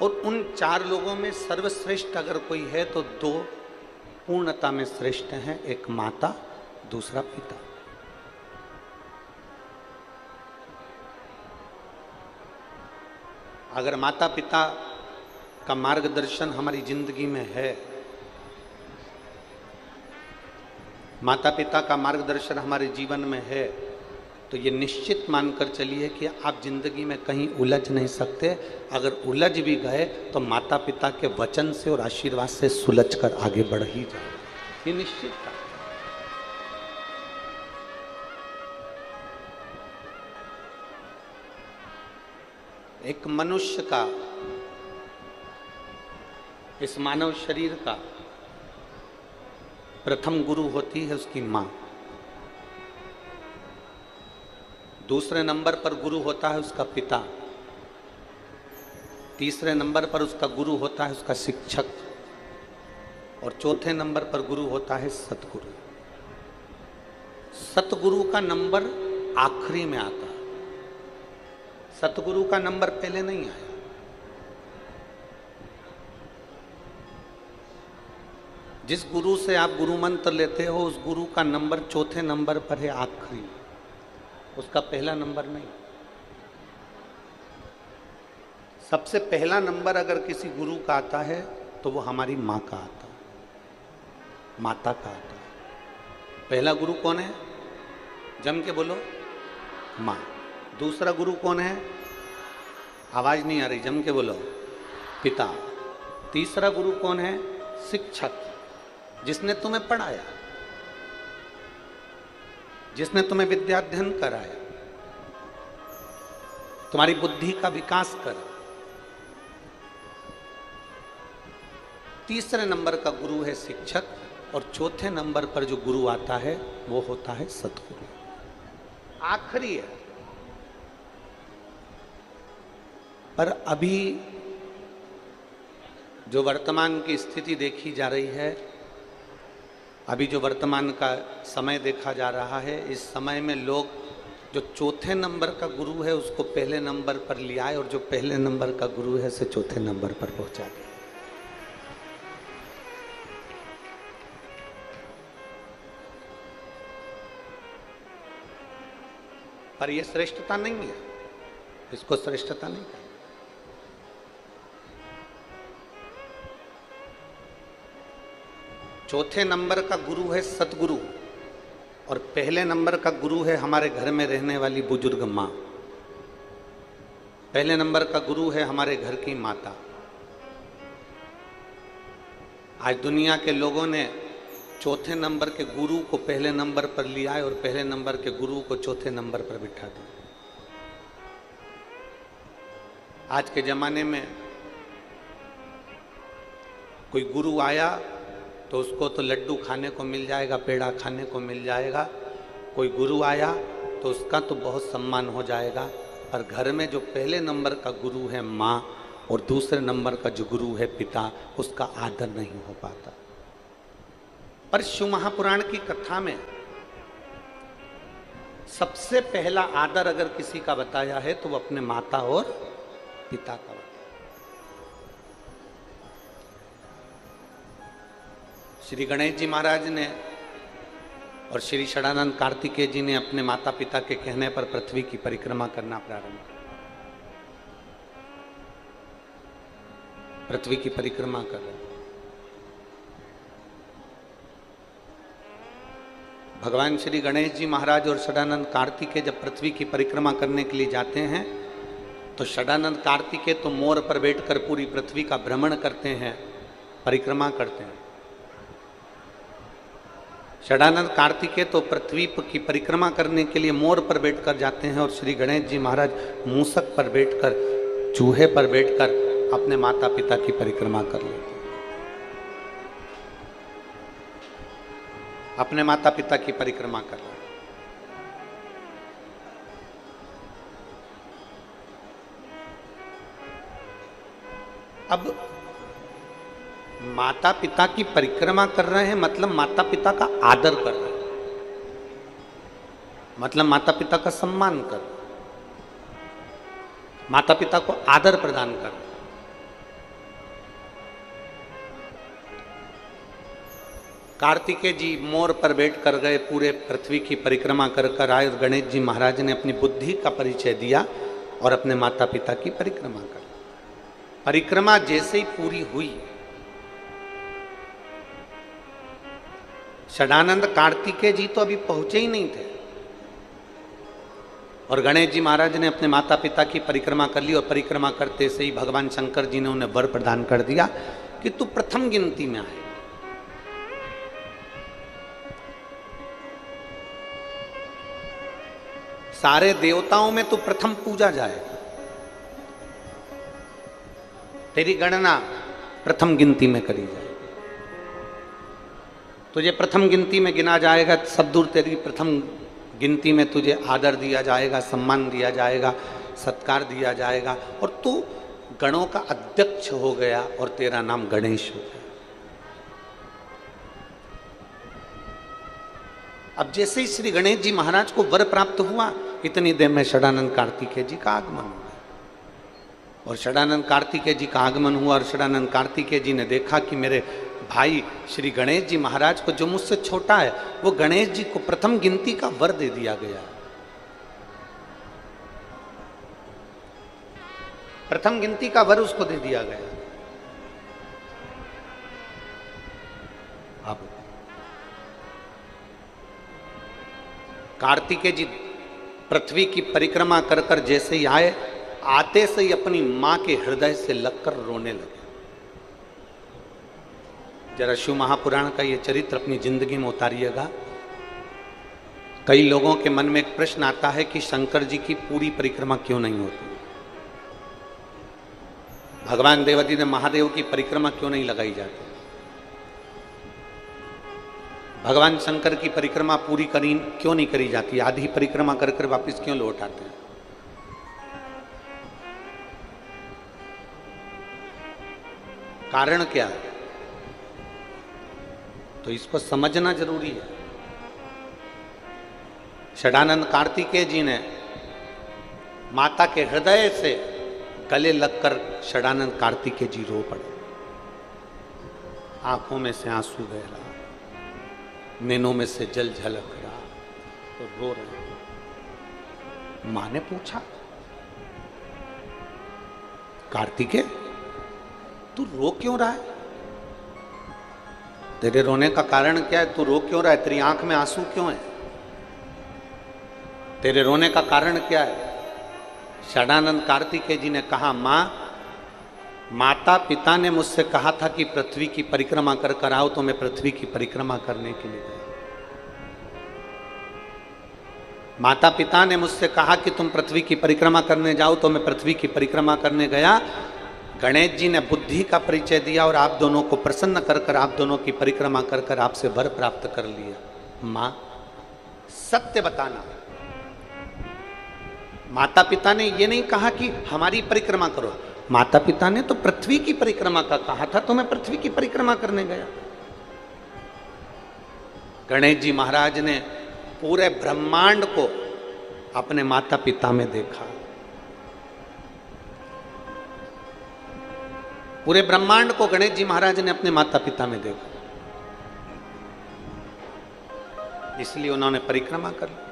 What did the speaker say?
और उन 4 लोगों में सर्वश्रेष्ठ अगर कोई है तो 2 पूर्णता में श्रेष्ठ हैं, एक माता, दूसरा पिता। अगर माता पिता का मार्गदर्शन हमारी जिंदगी में है, माता पिता का मार्गदर्शन हमारे जीवन में है, तो ये निश्चित मानकर चलिए कि आप जिंदगी में कहीं उलझ नहीं सकते। अगर उलझ भी गए तो माता पिता के वचन से और आशीर्वाद से सुलझ कर आगे बढ़ ही जाए, ये निश्चित था। एक मनुष्य का, इस मानव शरीर का प्रथम गुरु होती है उसकी मां, दूसरे नंबर पर गुरु होता है उसका पिता, तीसरे नंबर पर उसका गुरु होता है उसका शिक्षक, और चौथे नंबर पर गुरु होता है सतगुरु। सतगुरु का नंबर आखिरी में आता है, सतगुरु का नंबर पहले नहीं आया। जिस गुरु से आप गुरु मंत्र लेते हो उस गुरु का नंबर चौथे नंबर पर है, आखिरी, उसका पहला नंबर नहीं। सबसे पहला नंबर अगर किसी गुरु का आता है तो वो हमारी माँ का आता है, माता का आता है। पहला गुरु कौन है? जम के बोलो, माँ। दूसरा गुरु कौन है? आवाज नहीं आ रही, जम के बोलो, पिता। तीसरा गुरु कौन है? शिक्षक, जिसने तुम्हें पढ़ाया, जिसने तुम्हें विद्याध्ययन कराया, तुम्हारी बुद्धि का विकास करा। तीसरे नंबर का गुरु है शिक्षक, और चौथे नंबर पर जो गुरु आता है वो होता है सतगुरु, आखिरी है। पर अभी जो वर्तमान की स्थिति देखी जा रही है, अभी जो वर्तमान का समय देखा जा रहा है, इस समय में लोग जो चौथे नंबर का गुरु है उसको पहले नंबर पर ले आए, और जो पहले नंबर का गुरु है उसे चौथे नंबर पर पहुंचा दिया। पर यह श्रेष्ठता नहीं है, इसको श्रेष्ठता नहीं कहते। चौथे नंबर का गुरु है सतगुरु, और पहले नंबर का गुरु है हमारे घर में रहने वाली बुजुर्ग माँ। पहले नंबर का गुरु है हमारे घर की माता। आज दुनिया के लोगों ने चौथे नंबर के गुरु को पहले नंबर पर लिया है और पहले नंबर के गुरु को चौथे नंबर पर बिठा दिया। आज के जमाने में कोई गुरु आया तो उसको तो लड्डू खाने को मिल जाएगा, पेड़ा खाने को मिल जाएगा। कोई गुरु आया तो उसका तो बहुत सम्मान हो जाएगा, पर घर में जो पहले नंबर का गुरु है माँ, और दूसरे नंबर का जो गुरु है पिता, उसका आदर नहीं हो पाता। पर शिव महापुराण की कथा में सबसे पहला आदर अगर किसी का बताया है तो वो अपने माता और पिता का बताया। श्री गणेश जी महाराज ने और श्री षडानंद कार्तिकेय जी ने अपने माता पिता के कहने पर पृथ्वी की परिक्रमा करना प्रारंभ किया। पृथ्वी की परिक्रमा कर रहे। भगवान श्री गणेश जी महाराज और षडानंद कार्तिकेय जब पृथ्वी की परिक्रमा करने के लिए जाते हैं तो षडानंद कार्तिकेय तो मोर पर बैठकर पूरी पृथ्वी का भ्रमण करते हैं, परिक्रमा करते हैं। षडानंद कार्तिकेय तो पृथ्वी की परिक्रमा करने के लिए मोर पर बैठकर जाते हैं, और श्री गणेश जी महाराज मूसक पर बैठकर, चूहे पर बैठकर अपने माता पिता की परिक्रमा कर लेते हैं, अपने माता पिता की परिक्रमा कर लेते हैं। अब माता पिता की परिक्रमा कर रहे हैं मतलब माता पिता का आदर कर रहे हैं, मतलब माता पिता का सम्मान कर रहे हैं, माता पिता को आदर प्रदान कर रहे हैं। कार्तिकेय जी मोर पर बैठ कर गए, पूरे पृथ्वी की परिक्रमा कर कर आए और गणेश जी महाराज ने अपनी बुद्धि का परिचय दिया और अपने माता पिता की परिक्रमा कर। परिक्रमा जैसे ही पूरी हुई, षडानंद कार्तिकेय जी तो अभी पहुंचे ही नहीं थे और गणेश जी महाराज ने अपने माता पिता की परिक्रमा कर ली और परिक्रमा करते से ही भगवान शंकर जी ने उन्हें वर प्रदान कर दिया कि तू प्रथम गिनती में आए। सारे देवताओं में तू प्रथम पूजा जाएगा, तेरी गणना प्रथम गिनती में करी जाएगी, तुझे प्रथम गिनती में गिना जाएगा, सब दूर तेरी प्रथम गिनती में तुझे आदर दिया जाएगा, सम्मान दिया जाएगा, सत्कार दिया जाएगा और तू गणों का अध्यक्ष हो गया और तेरा नाम गणेश हो गया। अब जैसे ही श्री गणेश जी महाराज को वर प्राप्त हुआ, इतनी देर में षडानंद कार्तिकेय जी का आगमन हुआ और षडानंद कार्तिकेय जी का आगमन हुआ और षडानंद कार्तिकेय जी ने देखा कि मेरे भाई श्री गणेश जी महाराज को, जो मुझसे छोटा है, वो गणेश जी को प्रथम गिनती का वर दे दिया गया है। प्रथम गिनती का वर उसको दे दिया गया। अब कार्तिकेय जी पृथ्वी की परिक्रमा कर कर जैसे ही आए, आते से ही अपनी मां के हृदय से लगकर रोने लगे। जरा शिव महापुराण का ये चरित्र अपनी जिंदगी में उतारिएगा। कई लोगों के मन में एक प्रश्न आता है कि शंकर जी की पूरी परिक्रमा क्यों नहीं होती, भगवान देवादी ने महादेव की परिक्रमा क्यों नहीं लगाई जाती, भगवान शंकर की परिक्रमा पूरी करी क्यों नहीं करी जाती, आधी परिक्रमा कर कर वापिस क्यों लौट आते हैं। कारण क्या है, तो इसको समझना जरूरी है। षडानंद कार्तिकेय जी ने माता के हृदय से गले लगकर षडानंद कार्तिकेय जी रो पड़े, आंखों में से आंसू बह रहा, नैनों में से जल झलक रहा तो रो रहे। मां ने पूछा, कार्तिकेय तू रो क्यों रहा है, तेरे रोने का कारण क्या है, तू रो क्यों रहा है, तेरी आंख में आंसू क्यों है, तेरे रोने का कारण क्या है। षडानंद कार्तिकेय जी ने कहा, मां, माता पिता ने मुझसे कहा था कि पृथ्वी की परिक्रमा कर कर आओ, तो मैं पृथ्वी की परिक्रमा करने के लिए गया। माता पिता ने मुझसे कहा कि तुम पृथ्वी की परिक्रमा करने जाओ, तो मैं पृथ्वी की परिक्रमा करने गया। गणेश जी ने बुद्धि का परिचय दिया और आप दोनों को प्रसन्न कर कर, आप दोनों की परिक्रमा कर कर आपसे वर प्राप्त कर लिया। मां, सत्य बताना, माता पिता ने ये नहीं कहा कि हमारी परिक्रमा करो, माता पिता ने तो पृथ्वी की परिक्रमा का कहा था, तो मैं पृथ्वी की परिक्रमा करने गया। गणेश जी महाराज ने पूरे ब्रह्मांड को अपने माता पिता में देखा, पूरे ब्रह्मांड को गणेश जी महाराज ने अपने माता पिता में देखा, इसलिए उन्होंने परिक्रमा कर ली।